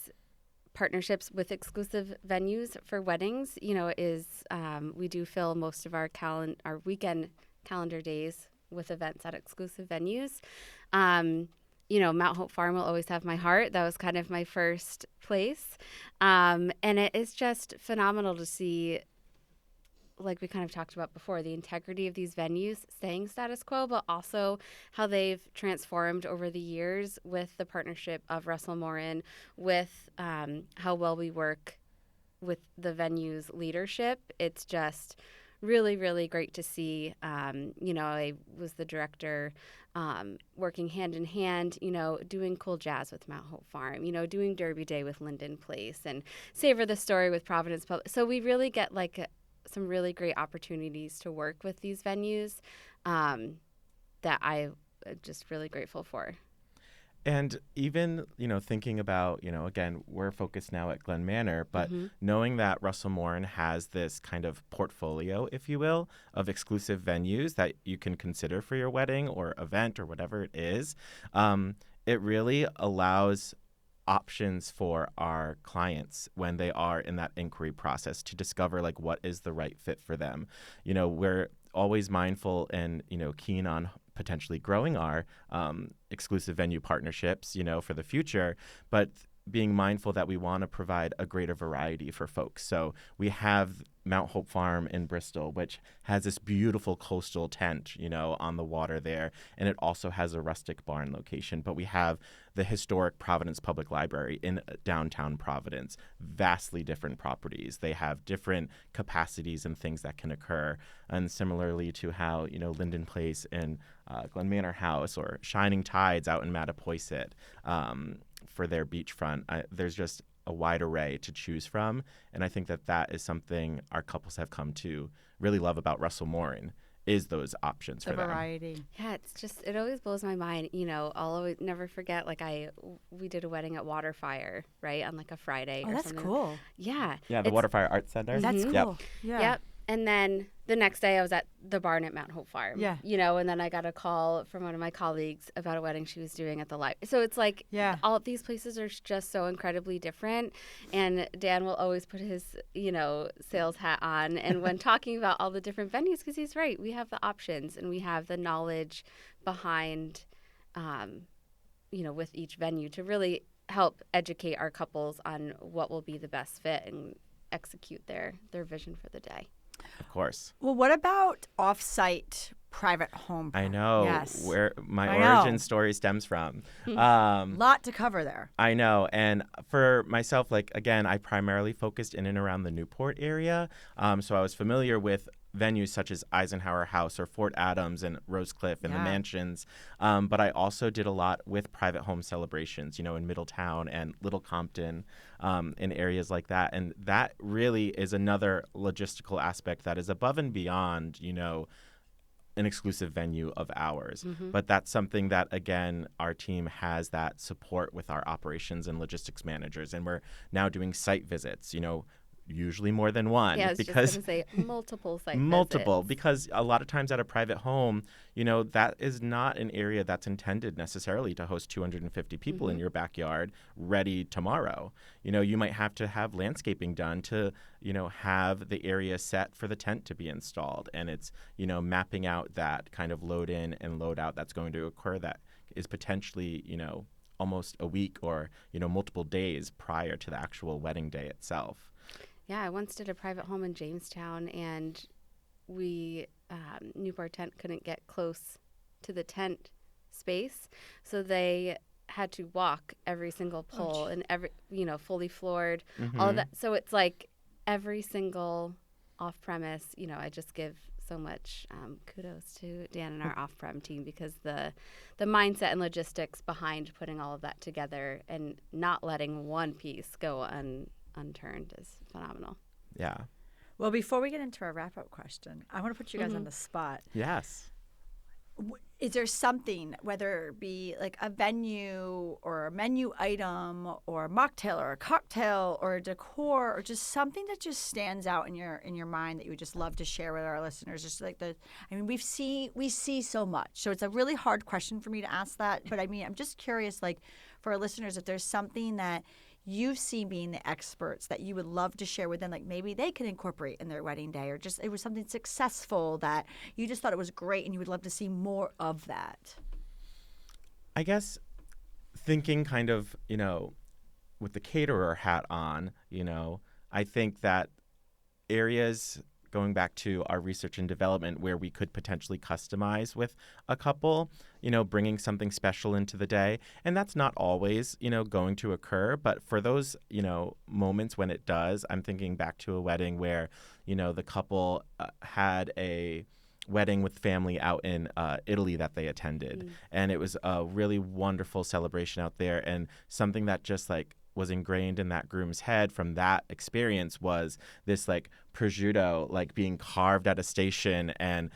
partnerships with exclusive venues for weddings. We do fill most of our weekend calendar days with events at exclusive venues. Mount Hope Farm will always have my heart. That was kind of my first place. And it is just phenomenal to see, like we kind of talked about before, the integrity of these venues staying status quo, but also how they've transformed over the years with the partnership of Russell Morin, with how well we work with the venue's leadership. It's just really, really great to see. I was the director working hand in hand, doing Cool Jazz with Mount Hope Farm, doing Derby Day with Linden Place and Savor the Story with Providence Public. So we really get some really great opportunities to work with these venues that I'm just really grateful for. And even, thinking about, again, we're focused now at Glen Manor, but knowing that Russell Morin has this kind of portfolio, if you will, of exclusive venues that you can consider for your wedding or event or whatever it is, it really allows options for our clients when they are in that inquiry process to discover like what is the right fit for them. We're always mindful and, keen on potentially growing our exclusive venue partnerships, for the future, but being mindful that we want to provide a greater variety for folks. So we have Mount Hope Farm in Bristol, which has this beautiful coastal tent, on the water there. And it also has a rustic barn location. But we have the historic Providence Public Library in downtown Providence, vastly different properties. They have different capacities and things that can occur. And similarly to how, Linden Place in Glen Manor House or Shining Tides out in Mattapoisett, for their beachfront. There's just a wide array to choose from. And I think that is something our couples have come to really love about Russell Morin, is those options for them. The variety. Yeah, it always blows my mind. I'll always never forget, we did a wedding at Waterfire, right, on like a Friday or that's something. cool. Yeah. Yeah, the Waterfire Arts Center. That's cool. Yep. Yeah. Yep. And then the next day I was at the barn at Mount Hope Farm. Yeah. And then I got a call from one of my colleagues about a wedding she was doing at the library. So it's like all of these places are just so incredibly different. And Dan will always put his, sales hat on. And when talking about all the different venues, because he's right, we have the options and we have the knowledge behind, with each venue to really help educate our couples on what will be the best fit and execute their vision for the day. Of course. Well, what about off-site private home? I know where my origin story stems from. Lot to cover there. I know. And for myself, again, I primarily focused in and around the Newport area. So I was familiar with venues such as Eisenhower House or Fort Adams and Rosecliff and the Mansions. But I also did a lot with private home celebrations, in Middletown and Little Compton, in areas like that. And that really is another logistical aspect that is above and beyond, an exclusive venue of ours. Mm-hmm. But that's something that, again, our team has that support with our operations and logistics managers. And we're now doing site visits, usually more than one. Yeah, I was because just going to say multiple site multiple visits. Because a lot of times at a private home, that is not an area that's intended necessarily to host 250 people in your backyard ready tomorrow. You might have to have landscaping done to, have the area set for the tent to be installed. And it's, mapping out that kind of load in and load out that's going to occur that is potentially, almost a week or, multiple days prior to the actual wedding day itself. Yeah, I once did a private home in Jamestown, and we Newport Tent couldn't get close to the tent space, so they had to walk every single pole and every fully floored, all of that. So it's like every single off-premise. I just give so much kudos to Dan and our off-prem team, because the mindset and logistics behind putting all of that together and not letting one piece go unturned is phenomenal. Yeah. Well, before we get into our wrap-up question, I want to put you guys on the spot. Yes. Is there something, whether it be like a venue or a menu item or a mocktail or a cocktail or a decor, or just something that just stands out in your mind that you would just love to share with our listeners? Just like we see so much, so it's a really hard question for me to ask that. But I'm just curious, for our listeners, if there's something that you've seen being the experts that you would love to share with them, like maybe they could incorporate in their wedding day, or just it was something successful that you just thought it was great and you would love to see more of that. I guess thinking kind of, with the caterer hat on, I think that areas going back to our research and development where we could potentially customize with a couple, bringing something special into the day. And that's not always, going to occur. But for those, moments when it does, I'm thinking back to a wedding where, the couple had a wedding with family out in Italy that they attended. And it was a really wonderful celebration out there. And something that just was ingrained in that groom's head from that experience was this prosciutto being carved at a station, and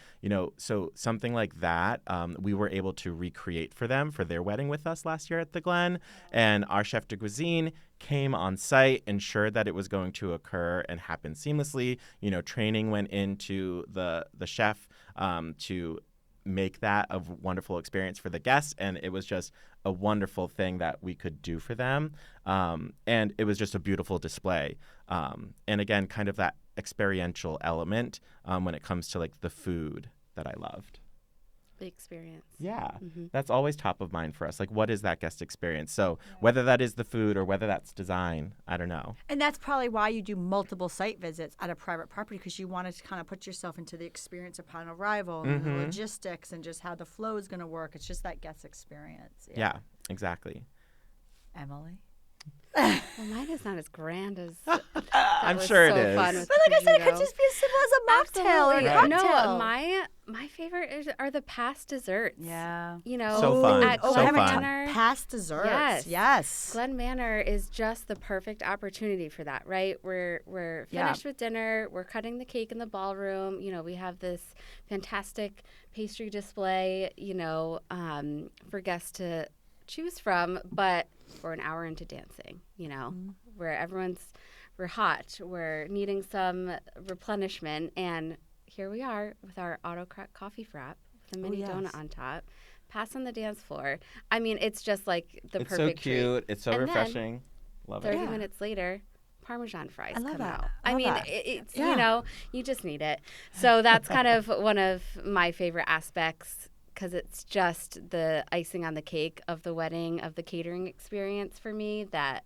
so something like that we were able to recreate for them for their wedding with us last year at the Glen. And our chef de cuisine came on site, ensured that it was going to occur and happen seamlessly. Training went into the chef to make that a wonderful experience for the guests. And it was just a wonderful thing that we could do for them. And it was just a beautiful display. And again, kind of that experiential element when it comes to like the food that I loved. The experience. Yeah, that's always top of mind for us. Like, what is that guest experience? So whether that is the food or whether that's design, I don't know. And that's probably why you do multiple site visits at a private property, because you want to kind of put yourself into the experience upon arrival and the logistics and just how the flow is going to work. It's just that guest experience. Yeah, exactly. Emily? Well, mine is not as grand as I'm sure so it is. fun with But like I said, it prosciutto. could just be as simple as a mocktail or a Right. cocktail. No, my favorite are the past desserts. Yeah. You know, So fun. at So Glen fun. Manor, Past desserts. Yes. Glen Manor is just the perfect opportunity for that, right? We're finished with dinner. We're cutting the cake in the ballroom. You know, we have this fantastic pastry display, you know, for guests to choose from, but we're an hour into dancing, you know, where we're hot, we're needing some replenishment, and here we are with our autocrat coffee frap with a mini donut on top, pass on the dance floor. I mean, it's just like the It's so perfect treat. cute. It's so And then, refreshing. Love it. 30 minutes later, Parmesan fries I love come that. out. I I love mean, that. it's, Yeah. you know, you just need it. So that's kind of one of my favorite aspects, because it's just the icing on the cake of the wedding, of the catering experience for me, that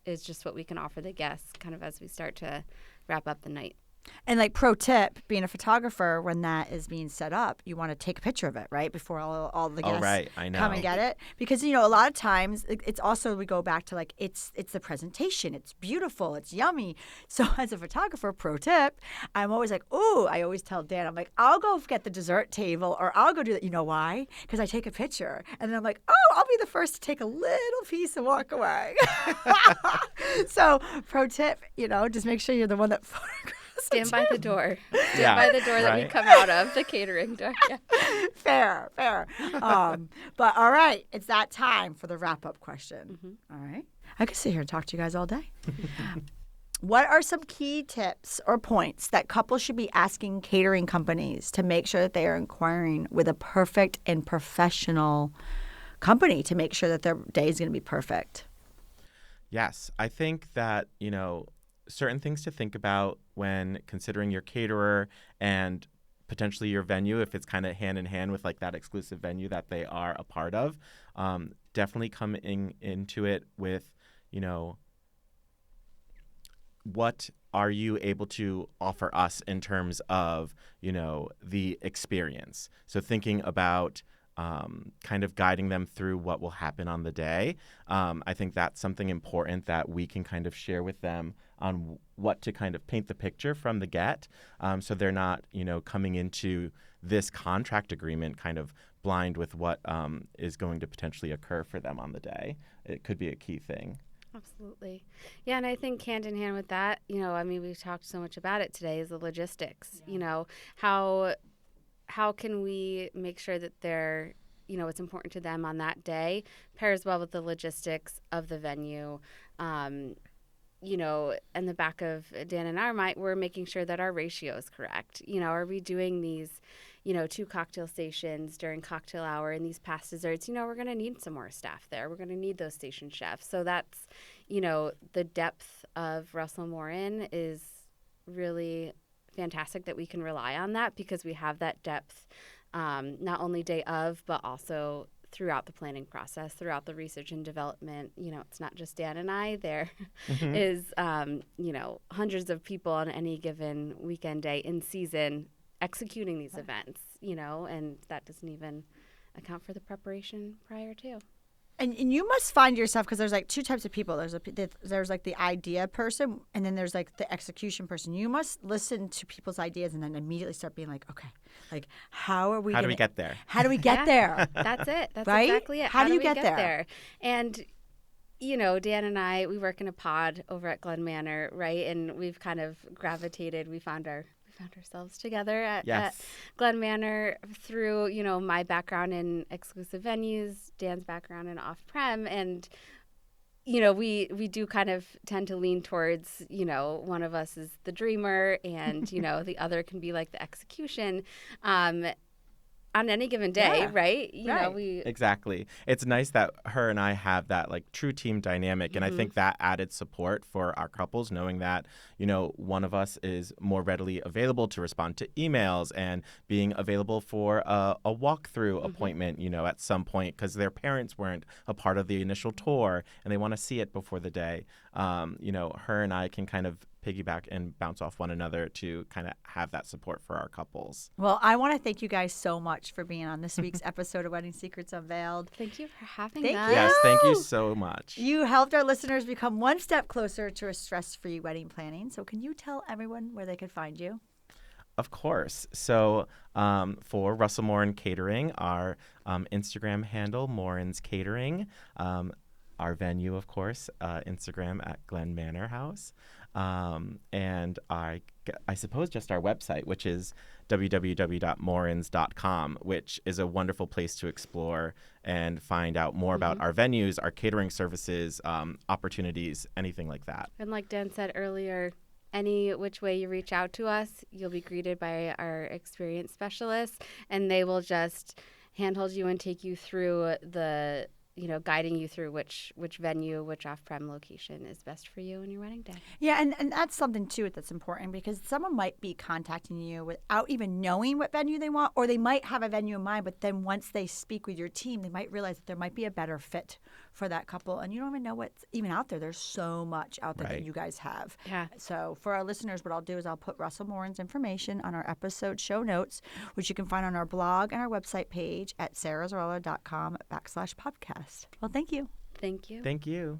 is just what we can offer the guests kind of as we start to wrap up the night. And like pro tip, being a photographer, when that is being set up, you want to take a picture of it, right? Before all the guests right. I know. come and get it. Because, you know, a lot of times it's also, we go back to like, it's the presentation. It's beautiful. It's yummy. So as a photographer, pro tip, I'm always like, ooh, I always tell Dan, I'm like, I'll go get the dessert table or I'll go do that. You know why? Because I take a picture. And then I'm like, oh, I'll be the first to take a little piece and walk away. So pro tip, you know, just make sure you're the one that photographs. Stand by the door. Stand Yeah, by the door that we right. come out of, the catering door. Yeah. Fair. But all right, it's that time for the wrap-up question. All right. I could sit here and talk to you guys all day. What are some key tips or points that couples should be asking catering companies to make sure that they are inquiring with a perfect and professional company to make sure that their day is going to be perfect? Yes, I think that, you know, certain things to think about when considering your caterer and potentially your venue, if it's kind of hand in hand with like that exclusive venue that they are a part of. Definitely coming into it with, you know, what are you able to offer us in terms of, you know, the experience? So thinking about kind of guiding them through what will happen on the day. I think that's something important that we can kind of share with them on what to kind of paint the picture from the get. So they're not, you know, coming into this contract agreement kind of blind with what is going to potentially occur for them on the day. It could be a key thing. Absolutely. Yeah, and I think hand in hand with that, you know, I mean, we've talked so much about it today, is the logistics. You know, how can we make sure that they're, you know, what's important to them on that day pairs well with the logistics of the venue. You know, in the back of Dan and our mind, we're making sure that our ratio is correct. You know, are we doing these, you know, 2 cocktail stations during cocktail hour and these past desserts? You know, we're going to need some more staff there. We're going to need those station chefs. So that's, you know, the depth of Russell Morin is really fantastic that we can rely on that, because we have that depth not only day of, but also throughout the planning process, throughout the research and development. You know, it's not just Dan and I. There is, you know, hundreds of people on any given weekend day in season executing these events, you know, and that doesn't even account for the preparation prior to. And you must find yourself, because there's like 2 types of people. There's like the idea person, and then there's like the execution person. You must listen to people's ideas and then immediately start being like, okay, like how do we get there? How do we get there? That's it. That's Right? exactly it. How do you we get there? And, you know, Dan and I, we work in a pod over at Glen Manor, right? And we've kind of gravitated. We found ourselves together at Glen Manor through, you know, my background in exclusive venues, Dan's background in off-prem, and, you know, we do kind of tend to lean towards, you know, one of us is the dreamer and, you know, the other can be like the execution. I'm on any given day, Yeah. right? You know, Right. we Exactly. It's nice that her and I have that like true team dynamic. And I think that added support for our couples, knowing that, one of us is more readily available to respond to emails and being available for a walkthrough appointment, at some point because their parents weren't a part of the initial tour and they want to see it before the day. Her and I can kind of piggyback and bounce off one another to kind of have that support for our couples. Well, I want to thank you guys so much for being on this week's episode of Wedding Secrets Unveiled. thank you for having Thank us. you. Yes, thank you so much. You helped our listeners become one step closer to a stress-free wedding planning. So can you tell everyone where they could find you? Of course. So for Russell Morin Catering, our Instagram handle, Morins Catering, our venue, of course, Instagram at Glen Manor House. And I suppose just our website, which is www.morins.com, which is a wonderful place to explore and find out more about our venues, our catering services, opportunities, anything like that. And like Dan said earlier, any which way you reach out to us, you'll be greeted by our experienced specialists, and they will just handhold you and take you through the guiding you through which venue, which off-prem location is best for you and your wedding day. Yeah, and that's something, too, that's important because someone might be contacting you without even knowing what venue they want, or they might have a venue in mind, but then once they speak with your team, they might realize that there might be a better fit for that couple, and you don't even know what's even out there. There's so much out there that you guys have. Yeah. So for our listeners, what I'll do is I'll put Russell Morin's information on our episode show notes, which you can find on our blog and our website page at sarahzarella.com/podcast. Well, thank you. Thank you. Thank you.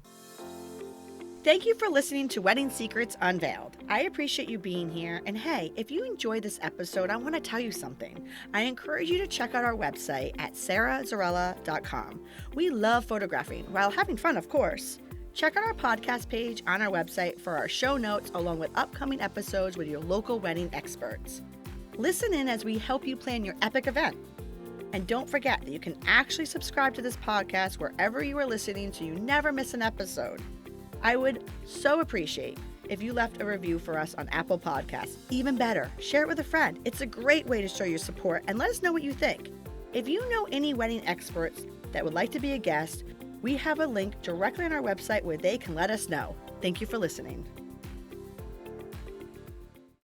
Thank you for listening to Wedding Secrets Unveiled. I appreciate you being here. And hey, if you enjoyed this episode, I want to tell you something. I encourage you to check out our website at sarahzarella.com. We love photographing while having fun, of course. Check out our podcast page on our website for our show notes along with upcoming episodes with your local wedding experts. Listen in as we help you plan your epic event. And don't forget that you can actually subscribe to this podcast wherever you are listening so you never miss an episode. I would so appreciate if you left a review for us on Apple Podcasts. Even better, share it with a friend. It's a great way to show your support and let us know what you think. If you know any wedding experts that would like to be a guest, we have a link directly on our website where they can let us know. Thank you for listening.